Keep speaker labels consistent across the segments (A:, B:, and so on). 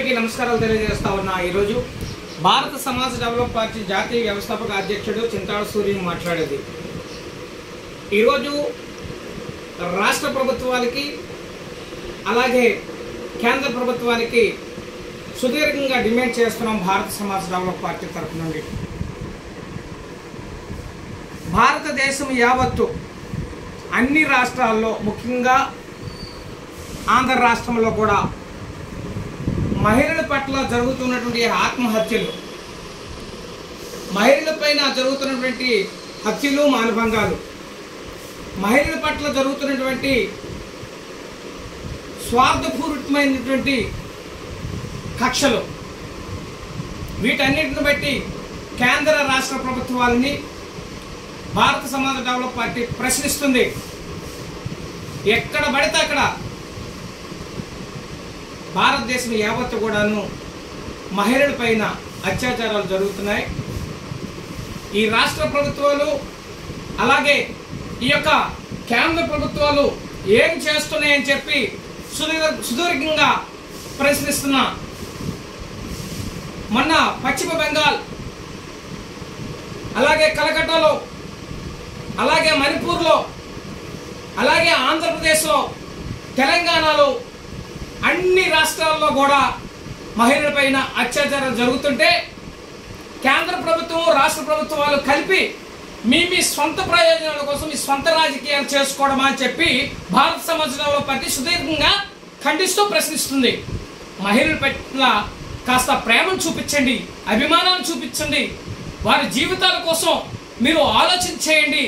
A: అందరికీ నమస్కారాలు తెలియజేస్తా ఉన్నా। ఈరోజు భారత సమాజ డెవలప్ పార్టీ జాతీయ వ్యవస్థాపక అధ్యక్షుడు చింతాడ సూర్య మాట్లాడేది। ఈరోజు రాష్ట్ర ప్రభుత్వానికి అలాగే కేంద్ర ప్రభుత్వానికి సుదీర్ఘంగా డిమాండ్ చేస్తున్నాం। భారత సమాజ డెవలప్ పార్టీ తరఫు నుండి భారతదేశం యావత్తు అన్ని రాష్ట్రాల్లో ముఖ్యంగా ఆంధ్ర రాష్ట్రంలో కూడా మహిళల పట్ల జరుగుతున్నటువంటి ఆత్మహత్యలు, మహిళలపైన జరుగుతున్నటువంటి హత్యలు, మానభంగాలు, మహిళల పట్ల జరుగుతున్నటువంటి స్వార్థపూరితమైనటువంటి కక్షలు, వీటన్నిటిని బట్టి కేంద్ర రాష్ట్ర ప్రభుత్వాలని భారత సమాజ డెవలప్ పార్టీ ప్రశ్నిస్తుంది। ఎక్కడ పడితే అక్కడ భారతదేశం యావత్తు కూడాను మహిళల పైన అత్యాచారాలు జరుగుతున్నాయి। ఈ రాష్ట్ర ప్రభుత్వాలు అలాగే ఈ యొక్క కేంద్ర ప్రభుత్వాలు ఏం చేస్తున్నాయని చెప్పి సుదీర్ఘంగా ప్రశ్నిస్తున్నా। మొన్న పశ్చిమ బెంగాల్, అలాగే కలకట్టాలో, అలాగే మణిపూర్లో, అలాగే ఆంధ్రప్రదేశ్లో, తెలంగాణలో, అన్ని రాష్ట్రాల్లో కూడా మహిళలపైన అత్యాచారాలు జరుగుతుంటే కేంద్ర ప్రభుత్వం, రాష్ట్ర ప్రభుత్వాలు కలిపి మీ సొంత ప్రయోజనాల కోసం మీ సొంత రాజకీయాలు చేసుకోవడం అని చెప్పి భారత సమాజ డెవలప్ పార్టీ సుదీర్ఘంగా ఖండిస్తూ ప్రశ్నిస్తుంది। మహిళల పట్ల కాస్త ప్రేమను చూపించండి, అభిమానాన్ని చూపించండి, వారి జీవితాల కోసం మీరు ఆలోచన చేయండి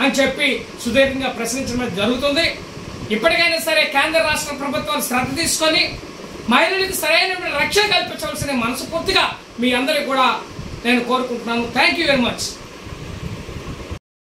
A: అని చెప్పి సుదీర్ఘంగా ప్రశ్నించడం జరుగుతుంది। ఇప్పటికైనా సరే కేంద్ర రాష్ట్ర ప్రభుత్వాలు శ్రద్ధ తీసుకొని మహిళలకు సరైన రక్షణ కల్పించవలసిన మనస్ఫూర్తిగా మీ అందరికీ కూడా నేను కోరుకుంటున్నాను। Thank you very much.